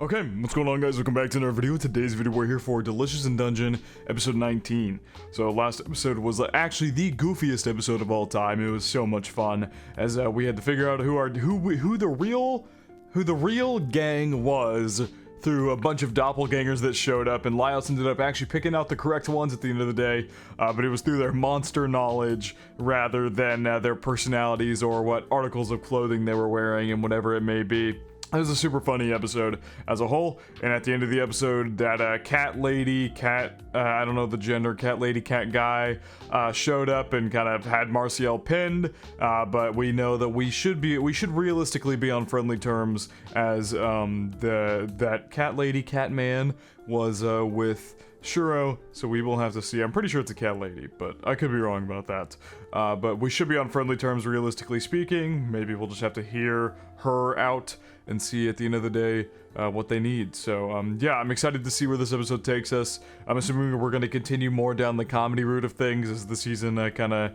Okay, what's going on, guys? Welcome back to another video. Today's video we're here for Delicious in Dungeon episode 19. So last episode was actually the goofiest episode of all time. It was so much fun as we had to figure out who the real gang was through a bunch of doppelgangers that showed up, and Lyos ended up actually picking out the correct ones at the end of the day, but it was through their monster knowledge rather than their personalities or what articles of clothing they were wearing and whatever it may be. It was a super funny episode as a whole, and at the end of the episode, that cat lady, I don't know the gender, cat lady, cat guy, showed up and kind of had Marcielle pinned, but we know that we should realistically be on friendly terms as that cat lady, cat man was with Shuro, so we will have to see. I'm pretty sure it's a cat lady, but I could be wrong about that. But we should be on friendly terms, realistically speaking. Maybe we'll just have to hear her out and see at the end of the day what they need. So yeah, I'm excited to see where this episode takes us. I'm assuming we're going to continue more down the comedy route of things as the season kind of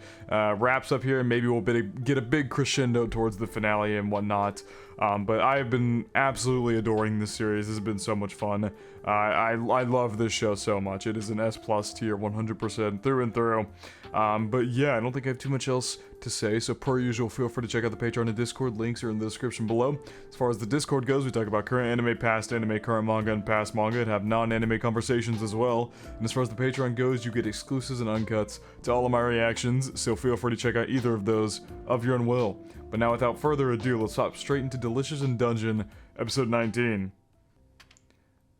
wraps up here, and maybe we'll get a big crescendo towards the finale and whatnot. But I have been absolutely adoring this series. This has been so much fun. I love this show so much. It is an S+ tier 100% through and through. But yeah, I don't think I have too much else to say, so per usual, feel free to check out the Patreon and Discord. Links are in the description below. As far as the Discord goes, we talk about current anime, past anime, current manga, and past manga, and have non-anime conversations as well. And as far as the Patreon goes, you get exclusives and uncuts to all of my reactions, so feel free to check out either of those of your own will. But now, without further ado, let's hop straight into Delicious in Dungeon, episode 19.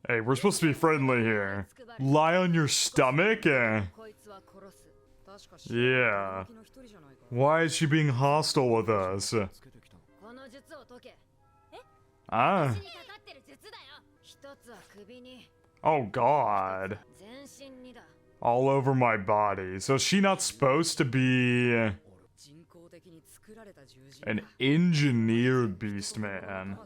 Hey, we're supposed to be friendly here. Lie on your stomach? Yeah. Why is she being hostile with us? Ah. Oh god. All over my body. So is she not supposed to be an engineered beast man?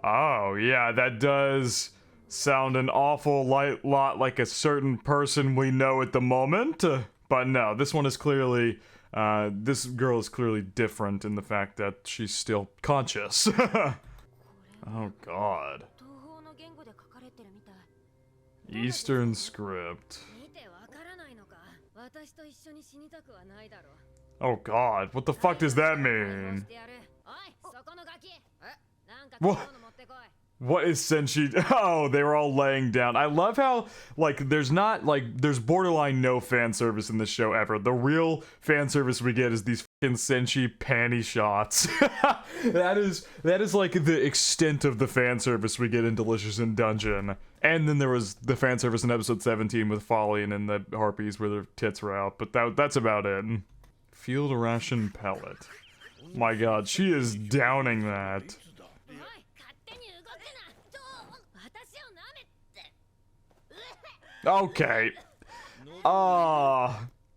Oh yeah, that does sound an awful lot like a certain person we know at the moment. But no, this one is clearly, this girl is clearly different in the fact that she's still conscious. Oh god. Eastern script. Oh god, what the fuck does that mean? What is Senshi? Oh, they were all laying down. I love how, like, there's borderline no fan service in this show ever. The real fan service we get is these fucking Senshi panty shots. That is like the extent of the fan service we get in Delicious in Dungeon. And then there was the fan service in episode 17 with Folly and the Harpies where their tits were out. But that's about it. Field ration pellet. My god, she is downing that. Okay.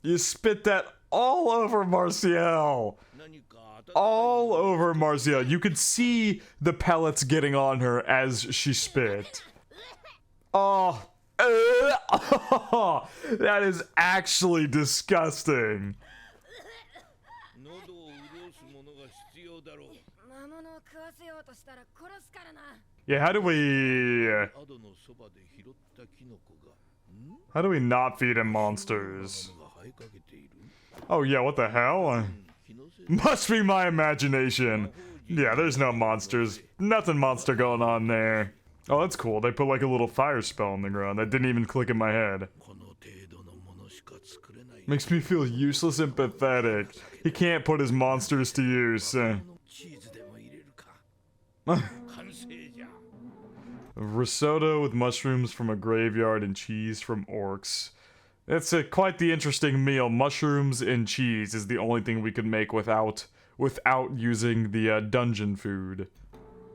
You spit that all over Marcielle. All over Marcielle. You could see the pellets getting on her as she spit. Oh. That is actually disgusting. Yeah, how do we not feed him monsters? Oh yeah, what the hell? Must be my imagination. Yeah, there's no monsters. Nothing monster going on there. Oh, that's cool. They put like a little fire spell on the ground. That didn't even click in my head. Makes me feel useless and pathetic. He can't put his monsters to use. Risotto with mushrooms from a graveyard and cheese from orcs. It's quite the interesting meal. Mushrooms and cheese is the only thing we could make without using the dungeon food,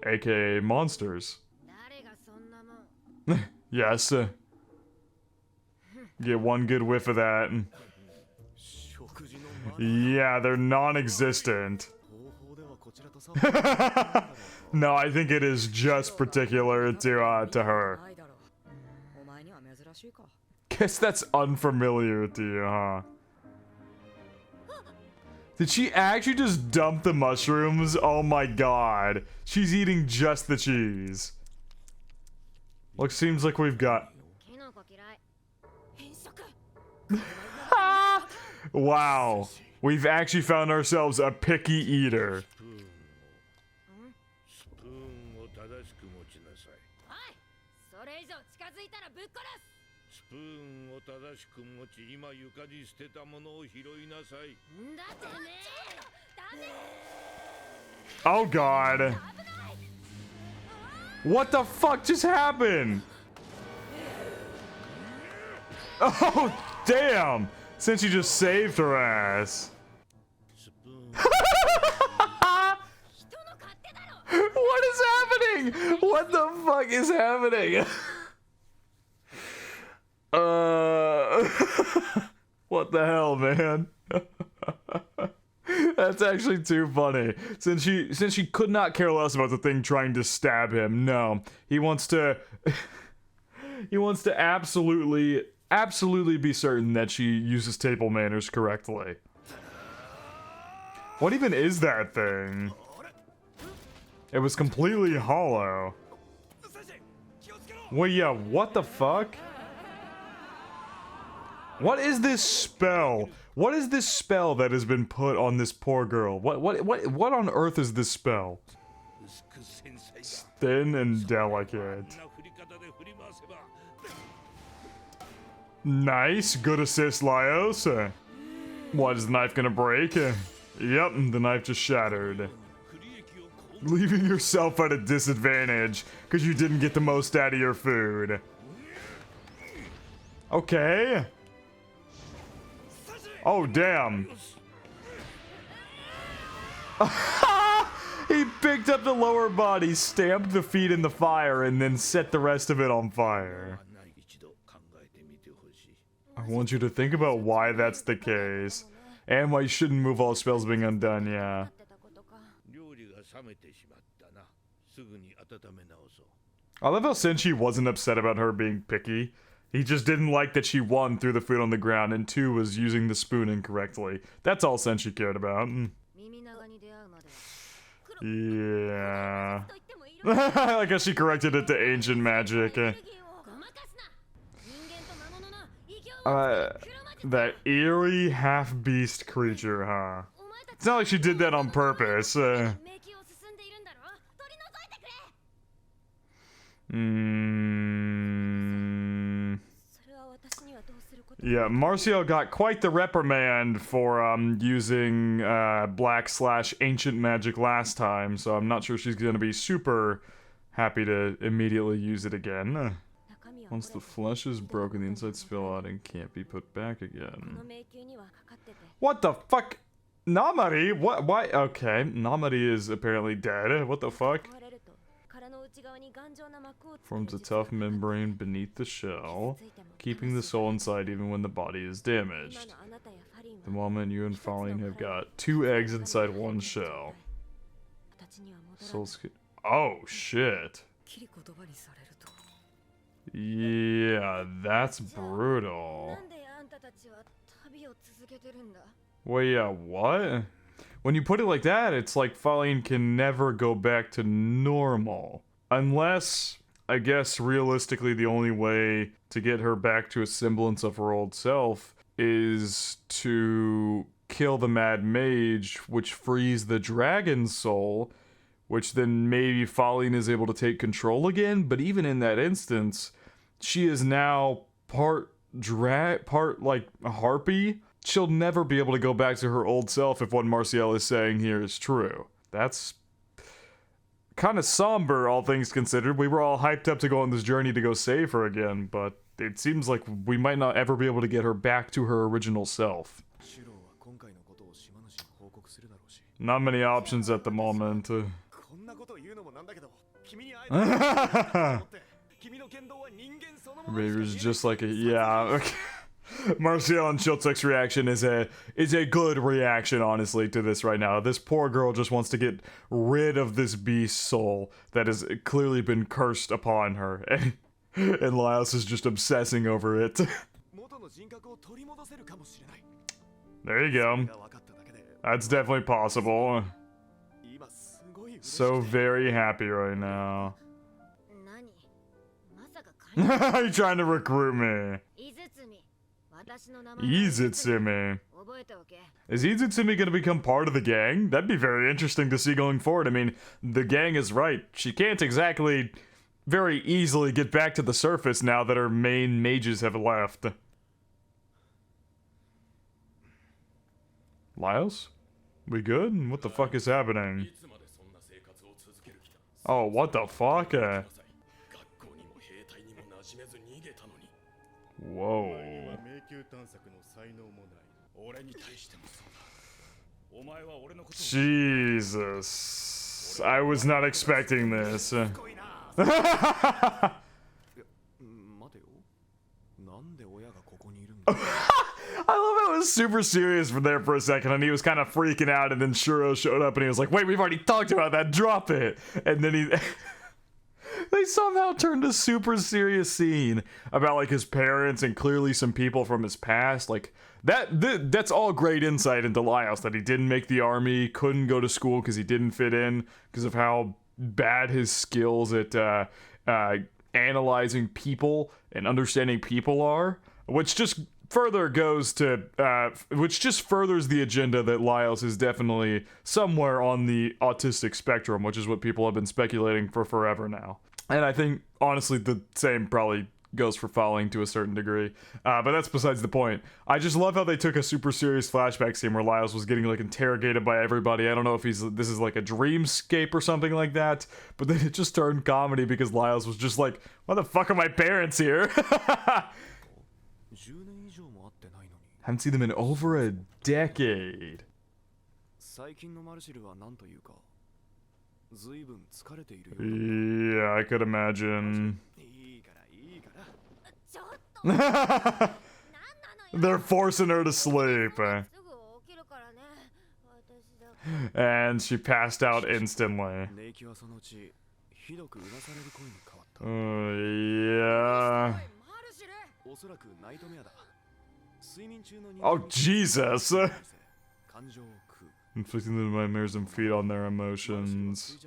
aka monsters. Yes. Get one good whiff of that. Yeah, they're non-existent. No, I think it is just particular to her. Guess that's unfamiliar to you, huh? Did she actually just dump the mushrooms? Oh my god. She's eating just the cheese. Look, seems like we've got... Wow. We've actually found ourselves a picky eater. Oh god. What the fuck just happened? Oh damn. Since you just saved her ass. What is happening? What the fuck is happening? What the hell, man? That's actually too funny. Since she could not care less about the thing trying to stab him. No, he wants to absolutely be certain that she uses table manners correctly. What even is that thing? It was completely hollow. Well, yeah, what the fuck? What is this spell? What is this spell that has been put on this poor girl? What on earth is this spell? Thin and delicate. Nice, good assist, Laios. What, is the knife gonna break? Yep, the knife just shattered. Leaving yourself at a disadvantage because you didn't get the most out of your food. Okay. Oh, damn. He picked up the lower body, stamped the feet in the fire, and then set the rest of it on fire. I want you to think about why that's the case. And why you shouldn't move all spells being undone, yeah. I love how Senshi wasn't upset about her being picky. He just didn't like that she, one, threw the food on the ground, and two, was using the spoon incorrectly. That's all Senshi cared about. Yeah. I guess she corrected it to ancient magic. That eerie half-beast creature, huh? It's not like she did that on purpose. Yeah, Marcielle got quite the reprimand for using black/ancient magic last time, so I'm not sure she's gonna be super happy to immediately use it again. Once the flesh is broken, the inside spill out and can't be put back again. What the fuck? Namari? What? Why? Okay, Namari is apparently dead. What the fuck? Forms a tough membrane beneath the shell, keeping the soul inside even when the body is damaged. At the moment, you and Falling have got 2 eggs inside one shell. Soul's... Oh, shit. Yeah, that's brutal. Well, yeah, what? When you put it like that, it's like Falling can never go back to normal. Unless, I guess, realistically, the only way to get her back to a semblance of her old self is to kill the Mad Mage, which frees the dragon's soul, which then maybe Falling is able to take control again. But even in that instance, she is now part like a harpy. She'll never be able to go back to her old self if what Marcielle is saying here is true. That's kind of somber, all things considered. We were all hyped up to go on this journey to go save her again, but it seems like we might not ever be able to get her back to her original self. Not many options at the moment. Behavior's just like a... Yeah, okay. Marcielle and Shiltuk's reaction is a good reaction, honestly, to this right now. This poor girl just wants to get rid of this beast soul that has clearly been cursed upon her, and Laios is just obsessing over it. There you go. That's definitely possible. So very happy right now. You're trying to recruit me. Izutsumi. Is Izutsumi gonna become part of the gang? That'd be very interesting to see going forward. I mean, the gang is right. She can't exactly very easily get back to the surface now that her main mages have left. Lyles? We good? What the fuck is happening? Oh, what the fuck? Whoa. Jesus. I was not expecting this. I love how it was super serious for there for a second, and he was kind of freaking out, and then Shuro showed up, and he was like, wait, we've already talked about that, drop it! And then he... They somehow turned a super serious scene about, like, his parents and clearly some people from his past. Like, that's all great insight into Lyles, that he didn't make the army, couldn't go to school because he didn't fit in, because of how bad his skills at analyzing people and understanding people are, which just further goes to, which just furthers the agenda that Lyles is definitely somewhere on the autistic spectrum, which is what people have been speculating for forever now. And I think, honestly, the same probably goes for Falling to a certain degree. But that's besides the point. I just love how they took a super serious flashback scene where Lyles was getting, like, interrogated by everybody. I don't know if this is like a dreamscape or something like that, but then it just turned comedy because Lyles was just like, why the fuck are my parents here? Haven't seen them in over a decade. Yeah, I could imagine. They're forcing her to sleep. And she passed out instantly. Yeah. Oh, Jesus! Inflicting the nightmares and feed on their emotions.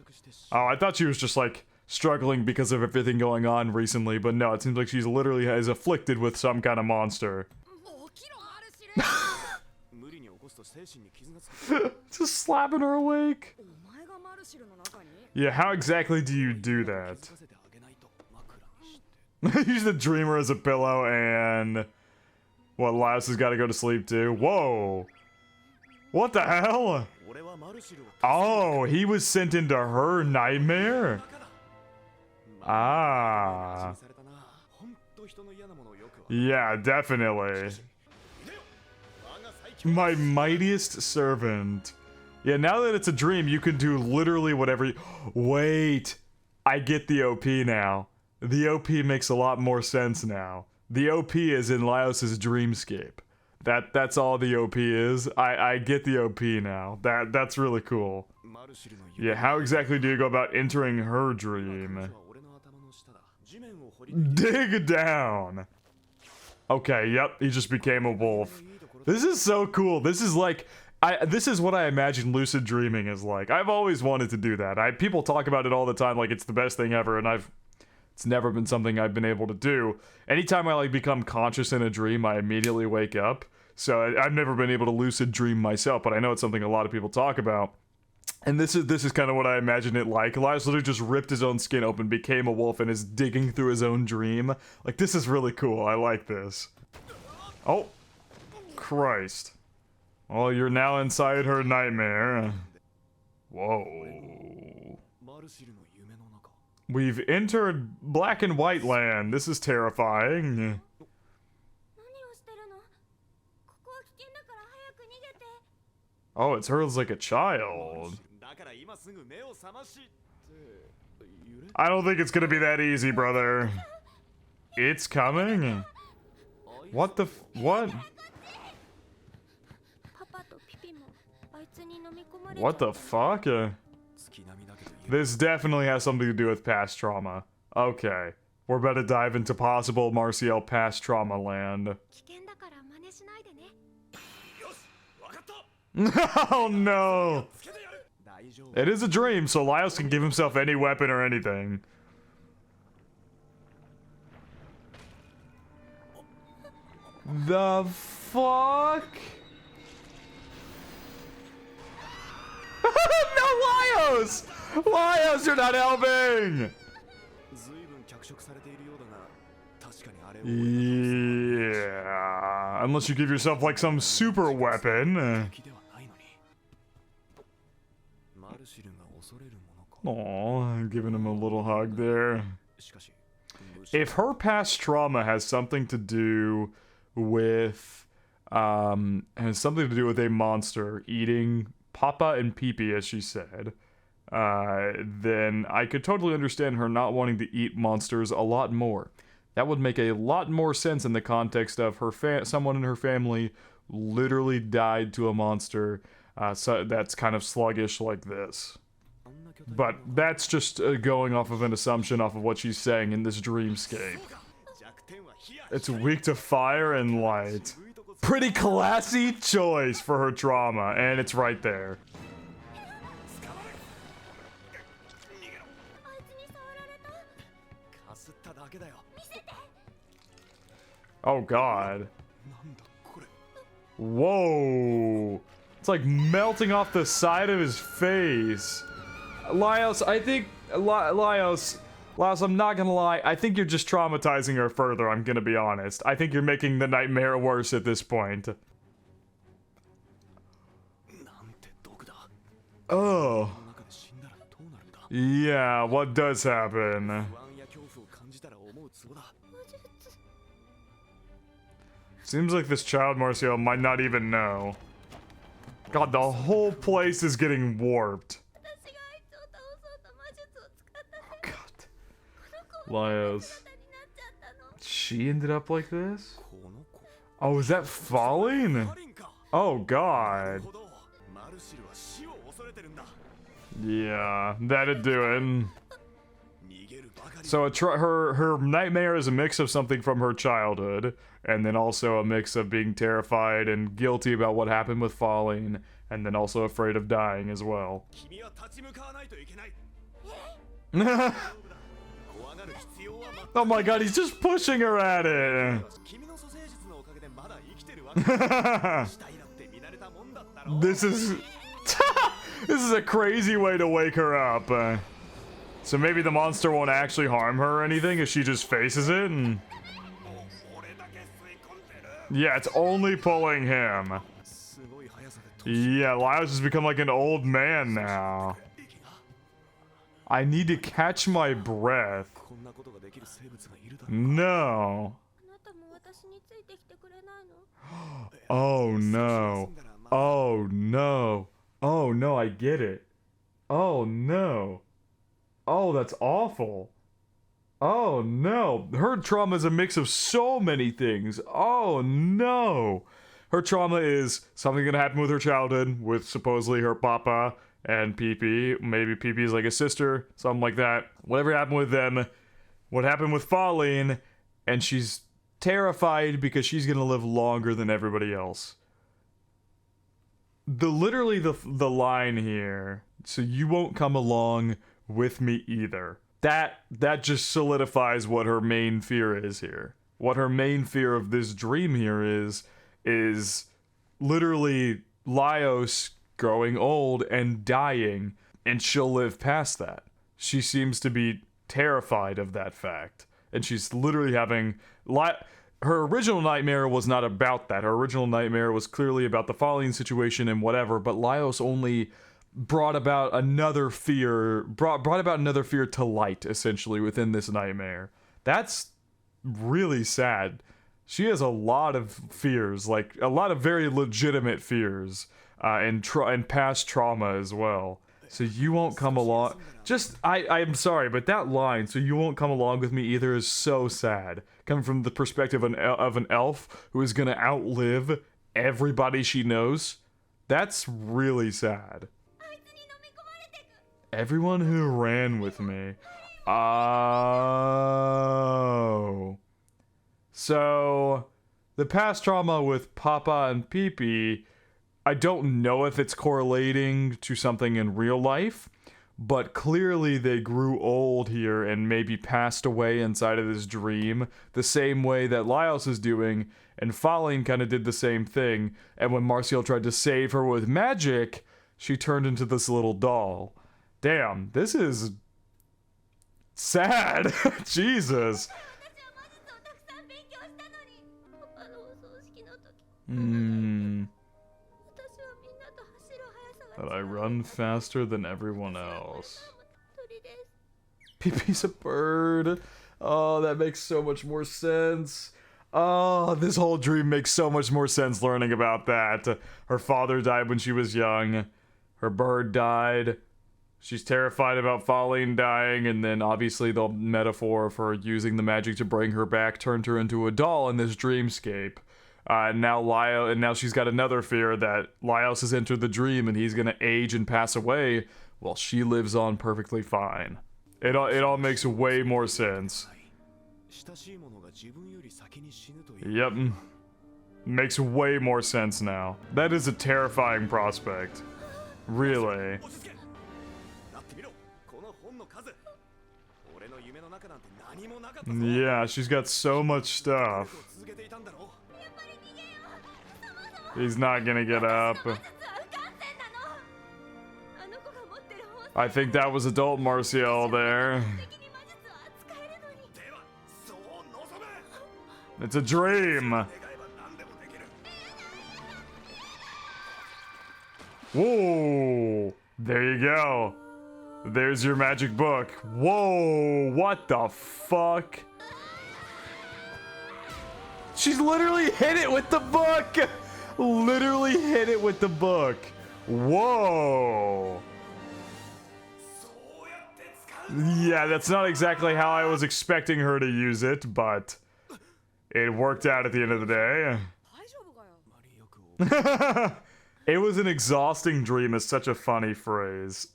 Oh, I thought she was just, like, struggling because of everything going on recently, but no, it seems like she's literally is afflicted with some kind of monster. Just slapping her awake. Yeah, how exactly do you do that? Use the dreamer as a pillow and... What, Lyles has got to go to sleep too? Whoa! What the hell? Oh, he was sent into her nightmare? Ah. Yeah, definitely. My mightiest servant. Yeah, now that it's a dream, you can do literally whatever you... Wait. I get the OP now. The OP makes a lot more sense now. The OP is in Lyles' dreamscape. That's all the OP is. I get the OP now. That's really cool. Yeah, how exactly do you go about entering her dream? Dig down. Okay, yep, he just became a wolf. This is so cool. This is like this is what I imagine lucid dreaming is like. I've always wanted to do that. People talk about it all the time like it's the best thing ever, and it's never been something I've been able to do. Anytime I like become conscious in a dream, I immediately wake up. So I've never been able to lucid dream myself, but I know it's something a lot of people talk about. And this is kind of what I imagine it like. Lyles literally just ripped his own skin open, became a wolf, and is digging through his own dream. Like, this is really cool. I like this. Oh. Christ. Well, you're now inside her nightmare. Whoa. We've entered black and white land. This is terrifying. Oh, it's her as like a child. I don't think it's gonna be that easy, brother. It's coming? What the what? What the fuck? This definitely has something to do with past trauma. Okay. We're about to dive into possible Marcielle past trauma land. Oh no! It is a dream, so Laios can give himself any weapon or anything. The fuck? No, Laios! Laios, you're not helping! Yeah, unless you give yourself like some super weapon. Aw, giving him a little hug there. If her past trauma has something to do with, has something to do with a monster eating Papa and Pee-Pee, as she said, then I could totally understand her not wanting to eat monsters a lot more. That would make a lot more sense in the context of her someone in her family literally died to a monster so that's kind of sluggish like this. But that's just going off of an assumption off of what she's saying in this dreamscape. It's weak to fire and light. Pretty classy choice for her trauma, and it's right there. Oh god. Whoa. It's like melting off the side of his face. Laios, I think... Laios, I'm not gonna lie. I think you're just traumatizing her further, I'm gonna be honest. I think you're making the nightmare worse at this point. Oh. Yeah, what does happen? Seems like this child Marcielle might not even know. God, the whole place is getting warped. Oh god. Laios. She ended up like this? Oh, is that falling? Oh god. Yeah, that'd do it. So her nightmare is a mix of something from her childhood, and then also a mix of being terrified and guilty about what happened with falling, and then also afraid of dying as well. Oh my god, he's just pushing her at it! This is... This is a crazy way to wake her up. So maybe the monster won't actually harm her or anything if she just faces it and... Yeah, it's only pulling him. Yeah, Laios has become like an old man now. I need to catch my breath. No. Oh no. Oh no. Oh no, I get it. Oh no. Oh, that's awful. Oh no. Her trauma is a mix of so many things. Oh no. Her trauma is something gonna happen with her childhood, with supposedly her papa and Pee-Pee. Maybe Pee-Pee's like a sister, something like that. Whatever happened with them, what happened with Falling, and she's terrified because she's gonna live longer than everybody else. Literally the line here, so you won't come along with me either. That just solidifies what her main fear is here. What her main fear of this dream here is literally Laios growing old and dying, and she'll live past that. She seems to be terrified of that fact, and she's literally having... Her original nightmare was not about that. Her original nightmare was clearly about the Falling situation and whatever, but Laios only brought about another fear, brought about another fear to light, essentially, within this nightmare. That's really sad. She has a lot of fears, like, a lot of very legitimate fears, and past trauma as well. So you won't come along... I'm sorry, but that line, so you won't come along with me either, is so sad. Coming from the perspective of an elf who is gonna outlive everybody she knows, that's really sad. Everyone who ran with me. Oh. So, the past trauma with Papa and Pee-Pee I don't know if it's correlating to something in real life, but clearly they grew old here and maybe passed away inside of this dream, the same way that Laios is doing, and Falling kind of did the same thing, and when Marcielle tried to save her with magic, she turned into this little doll. Damn, this is sad. Jesus. But I run faster than everyone else. Pee-pee's a bird. Oh, that makes so much more sense. Oh, this whole dream makes so much more sense learning about that. Her father died when she was young. Her bird died. She's terrified about Falling dying, and then obviously the metaphor for using the magic to bring her back turned her into a doll in this dreamscape. And now she's got another fear that Laios has entered the dream and he's gonna age and pass away while she lives on perfectly fine. It all makes way more sense. Yep. Makes way more sense now. That is a terrifying prospect. Really. Yeah, she's got so much stuff. He's not gonna get up. I think that was adult Marcielle there. It's a dream. Whoa! There you go. There's your magic book. Whoa! What the fuck? She's literally hit it with the book! Literally hit it with the book. Whoa! Yeah, that's not exactly how I was expecting her to use it, but it worked out at the end of the day. It was an exhausting dream is such a funny phrase.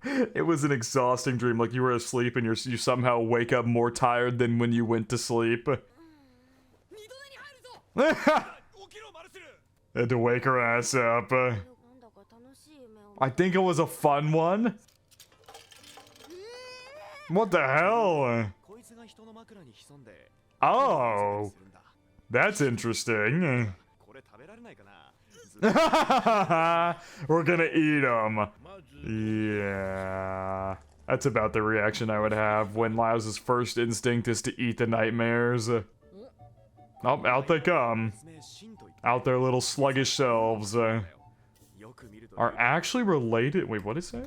It was an exhausting dream, like you were asleep and you somehow wake up more tired than when you went to sleep. Had to wake her ass up. I think it was a fun one. What the hell? Oh, that's interesting. We're gonna eat them. Yeah. That's about the reaction I would have when Laios' first instinct is to eat the nightmares. Oh, out they come. Out their little sluggish selves. Are actually related. Wait, what did it say?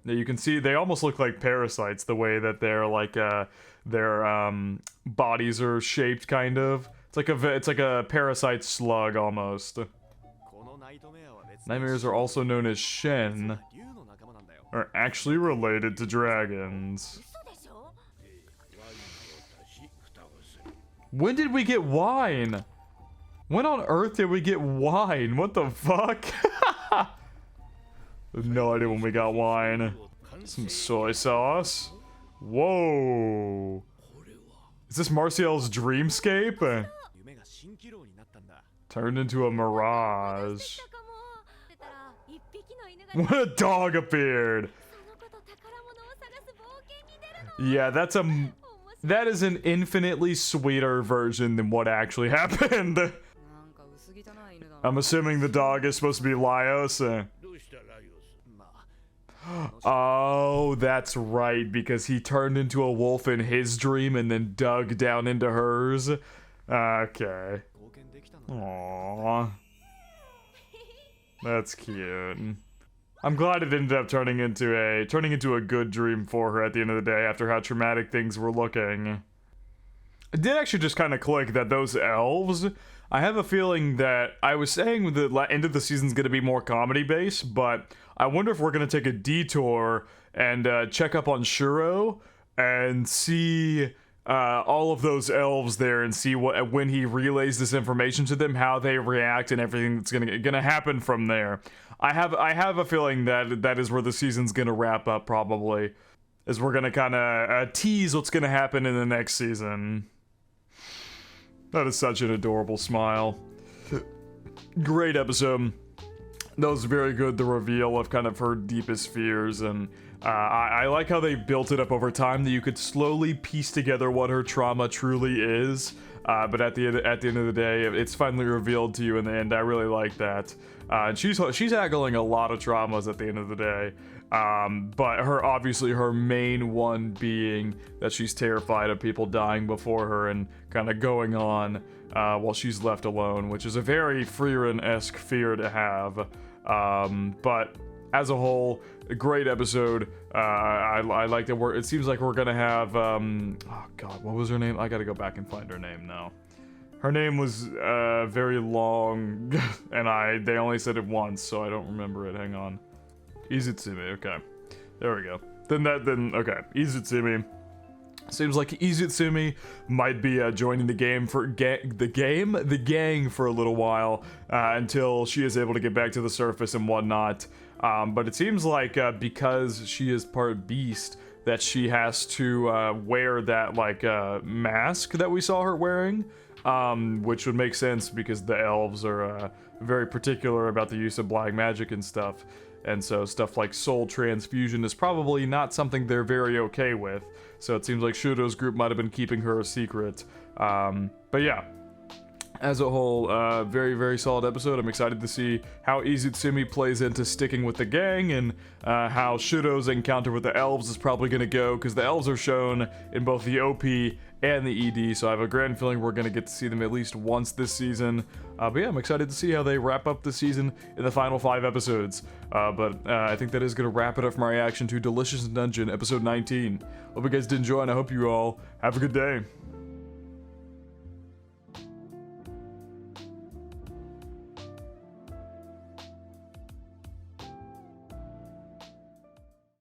Yeah, you can see they almost look like parasites the way that they're like their bodies are shaped kind of. It's like a parasite slug almost. Nightmares are also known as Shen. Are actually related to dragons. When did we get wine? When on earth did we get wine? What the fuck? No idea when we got wine. Some soy sauce. Whoa. Is this Marcielle's dreamscape? Turned into a mirage. When a dog appeared. Yeah, that is an infinitely sweeter version than what actually happened. I'm assuming the dog is supposed to be Laios. Oh, that's right, because he turned into a wolf in his dream and then dug down into hers. Okay. Aww. That's cute. I'm glad it ended up turning into a good dream for her at the end of the day after how traumatic things were looking. It did actually just kind of click that those elves, I have a feeling that I was saying the end of the season's going to be more comedy based, but I wonder if we're going to take a detour and check up on Shuro and see all of those elves there and see what when he relays this information to them, how they react and everything that's gonna happen from there. I have a feeling that is where the season's gonna wrap up probably, is we're gonna kind of tease what's gonna happen in the next season. That is such an adorable smile. great episode. That was very good, the reveal of kind of her deepest fears, and I like how they built it up over time that you could slowly piece together what her trauma truly is, but at the end of the day, it's finally revealed to you in the end. I really like that. And she's tackling a lot of traumas at the end of the day, but obviously her main one being that she's terrified of people dying before her and kind of going on while she's left alone, which is a very Frieren-esque fear to have. But as a whole, a great episode. I like that it seems like we're gonna have oh god, what was her name? I gotta go back and find her name now. Her name was very long and they only said it once, so I don't remember it. Hang on. Izutsumi, okay. There we go. Okay, Izutsumi. Seems like Izutsumi might be joining the gang for a little while until she is able to get back to the surface and whatnot. But it seems like because she is part beast, that she has to wear that like mask that we saw her wearing, which would make sense because the elves are very particular about the use of black magic and stuff. And so stuff like soul transfusion is probably not something they're very okay with. So it seems like Shudo's group might have been keeping her a secret. But yeah, as a whole, very, very solid episode. I'm excited to see how Izutsumi plays into sticking with the gang, and how Shudo's encounter with the elves is probably going to go, because the elves are shown in both the OP and the ED, so I have a grand feeling we're going to get to see them at least once this season. But yeah, I'm excited to see how they wrap up the season in the final 5 episodes. But I think that is going to wrap it up for my reaction to Delicious in Dungeon, episode 19. Hope you guys did enjoy, and I hope you all have a good day.